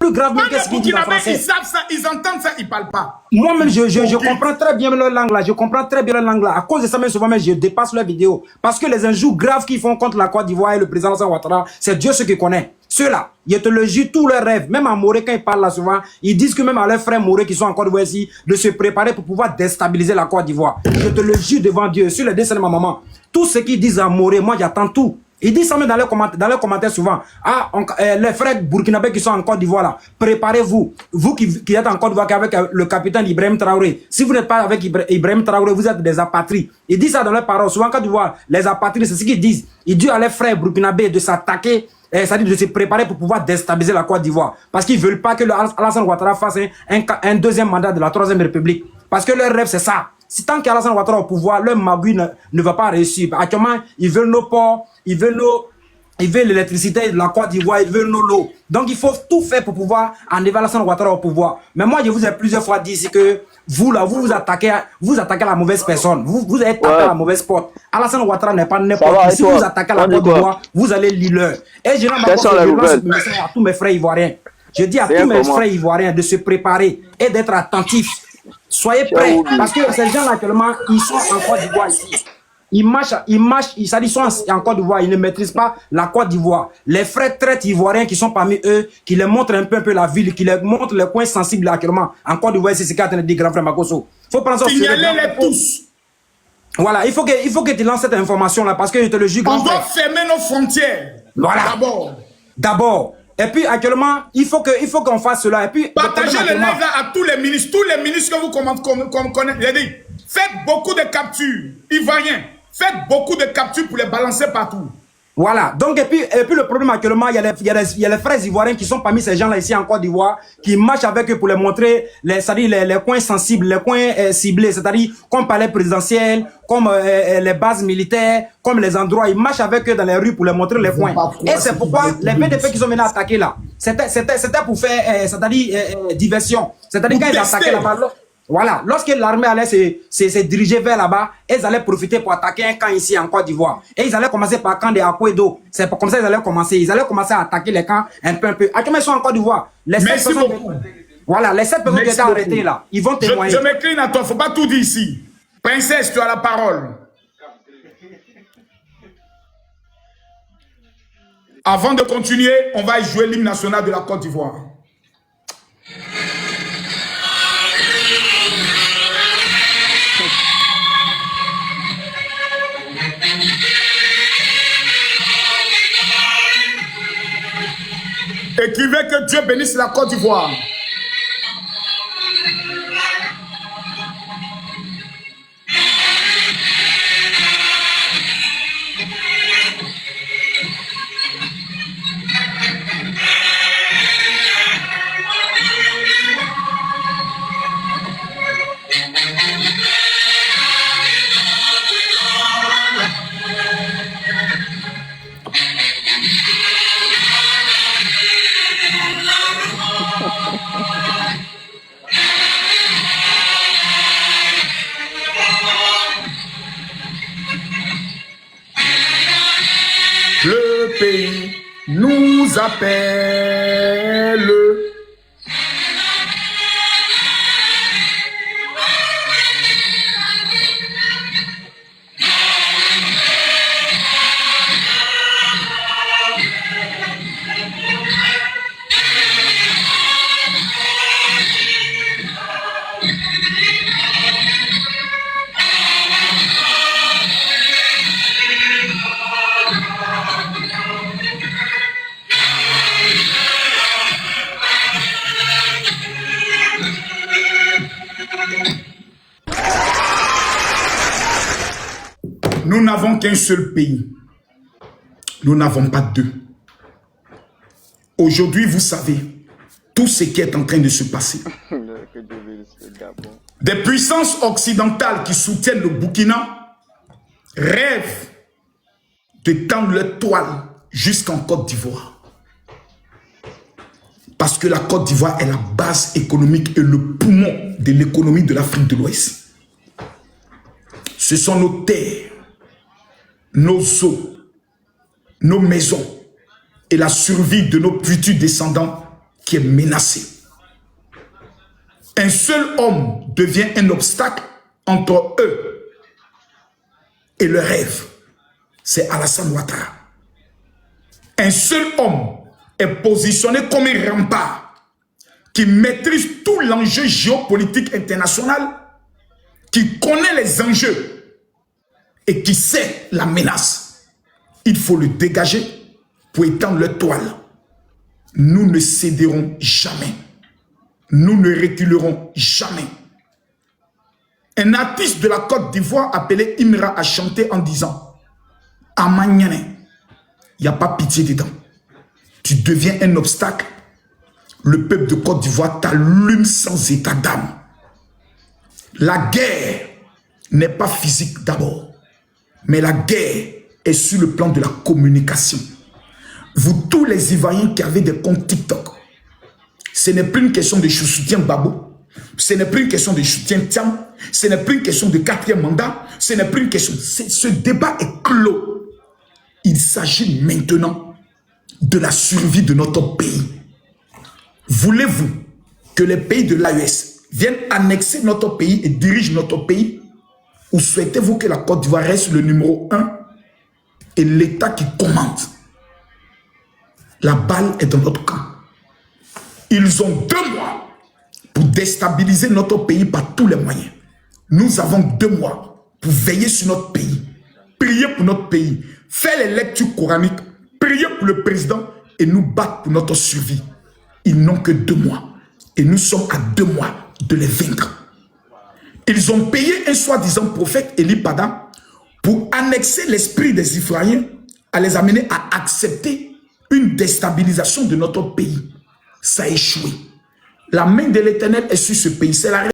plus grave même Quand qu'est-ce les qu'ils disent en Burkinabés, français. ils savent ça, ils entendent ça, ils ne parlent pas. Moi-même, je comprends très bien leur langue là. Je comprends très bien leur langue là. À cause de ça, même souvent, je dépasse leurs vidéos. Parce que les injures graves qu'ils font contre la Côte d'Ivoire et le président Alassane Ouattara, c'est Dieu ce qui connaît. Ceux-là, je te le jure, tous leurs rêves, même à Moré, quand ils parlent là souvent, ils disent que même à leurs frères Moré qui sont en Côte d'Ivoire ici, de se préparer pour pouvoir déstabiliser la Côte d'Ivoire. Je te le jure devant Dieu, sur les dessins de ma maman. Tout ce qu'ils disent à Moré, moi j'attends tout. Ils disent ça même dans leurs commentaires souvent. Ah, les frères burkinabés qui sont en Côte d'Ivoire là, préparez-vous. Vous qui êtes en Côte d'Ivoire avec le capitaine Ibrahim Traoré. Si vous n'êtes pas avec Ibrahim Traoré, vous êtes des apatrides. Ils disent ça dans leurs paroles. Souvent quand tu vois les apatrides, c'est ce qu'ils disent. Ils disent à les frères burkinabés de s'attaquer, c'est-à-dire de se préparer pour pouvoir déstabiliser la Côte d'Ivoire. Parce qu'ils ne veulent pas que Alassane Ouattara fasse un deuxième mandat de la Troisième République. Parce que leur rêve c'est ça. Si tant qu'Alassane Ouattara est au pouvoir, leur magouille ne va pas réussir. Actuellement, ils veulent nos ports, ils veulent l'électricité de la Côte d'Ivoire, ils veulent nos lots. Donc il faut tout faire pour pouvoir enlever Alassane Ouattara au pouvoir. Mais moi, je vous ai plusieurs fois dit ici que vous là, vous attaquez la mauvaise personne. Vous avez tapé la mauvaise porte. Alassane Ouattara n'est pas n'importe qui. Si vous attaquez la Côte d'Ivoire, vous allez l'îleur. Et je lance ce message à tous mes frères ivoiriens. Je dis à tous mes frères ivoiriens de se préparer et d'être attentifs. Soyez prêts, parce que ces gens-là, actuellement, ils sont en Côte d'Ivoire ici. Ils marchent, ils sont en Côte d'Ivoire, ils ne maîtrisent pas la Côte d'Ivoire. Les frères traites ivoiriens qui sont parmi eux, qui les montrent un peu la ville, qui les montrent les coins sensibles actuellement. En Côte d'Ivoire, c'est ce qu'a dit grand frère Makosso. Faut prendre ça au sérieux. Signalez-les tous. Voilà, il faut que tu lances cette information-là, parce que je te le jure, on doit fermer nos frontières. Voilà. D'abord. Et puis actuellement, il faut qu'on fasse cela. Et puis partagez le live là à tous les ministres que vous connaissez. J'ai dit, faites beaucoup de captures ivoiriens. Faites beaucoup de captures pour les balancer partout. Voilà. Donc, et puis le problème actuellement, il y a les frères ivoiriens qui sont parmi ces gens-là ici en Côte d'Ivoire, qui marchent avec eux pour les montrer, c'est-à-dire les coins sensibles, les coins ciblés, c'est-à-dire comme palais présidentiel, comme les bases militaires, comme les endroits. Ils marchent avec eux dans les rues pour les montrer les coins. Et c'est pourquoi les PDP qui sont venus attaquer là, c'était pour faire, c'est-à-dire diversion. C'est-à-dire quand ils attaquaient là-bas. Voilà, lorsque l'armée allait se diriger vers là-bas, ils allaient profiter pour attaquer un camp ici en Côte d'Ivoire. Et ils allaient commencer par le camp de Akouedo. C'est comme ça qu'ils allaient commencer. Ils allaient commencer à attaquer les camps un peu. Actuellement, ils sont en Côte d'Ivoire. Merci beaucoup. Voilà, les 7 personnes qui étaient arrêtées là, ils vont témoigner. Je m'incline à toi, il ne faut pas tout dire ici. Princesse, tu as la parole. Avant de continuer, on va jouer l'hymne national de la Côte d'Ivoire. Écrivez que Dieu bénisse la Côte d'Ivoire. Le pays nous appelle. Nous n'avons qu'un seul pays. Nous n'avons pas deux. Aujourd'hui, vous savez tout ce qui est en train de se passer. Des puissances occidentales qui soutiennent le Burkina rêvent de tendre leur toile jusqu'en Côte d'Ivoire. Parce que la Côte d'Ivoire est la base économique et le poumon de l'économie de l'Afrique de l'Ouest. Ce sont nos terres, nos eaux, nos maisons et la survie de nos futurs descendants qui est menacé. Un seul homme devient un obstacle entre eux et le rêve. C'est Alassane Ouattara. Un seul homme est positionné comme un rempart qui maîtrise tout l'enjeu géopolitique international, qui connaît les enjeux et qui sait la menace. Il faut le dégager pour étendre le toile. Nous ne céderons jamais. Nous ne reculerons jamais. Un artiste de la Côte d'Ivoire appelé Imra a chanté en disant « Amanyane, il n'y a pas pitié dedans. Tu deviens un obstacle. Le peuple de Côte d'Ivoire t'allume sans état d'âme. La guerre n'est pas physique d'abord, mais la guerre est sur le plan de la communication. Vous tous les Ivoiriens qui avez des comptes TikTok, ce n'est plus une question de soutien Babo, ce n'est plus une question de soutien Tiam, ce n'est plus une question de 4e mandat, ce n'est plus une question... Ce débat est clos. Il s'agit maintenant de la survie de notre pays. Voulez-vous que les pays de l'AES viennent annexer notre pays et dirigent notre pays? Ou souhaitez-vous que la Côte d'Ivoire reste le numéro 1 et l'État qui commande? La balle est dans notre camp. Ils ont 2 mois pour déstabiliser notre pays par tous les moyens. Nous avons 2 mois pour veiller sur notre pays, prier pour notre pays, faire les lectures coraniques, prier pour le président et nous battre pour notre survie. Ils n'ont que 2 mois et nous sommes à 2 mois de les vaincre. Ils ont payé un soi-disant prophète Eli Pada pour annexer l'esprit des Ivoiriens, à les amener à accepter une déstabilisation de notre pays. Ça a échoué. La main de l'Éternel est sur ce pays. C'est la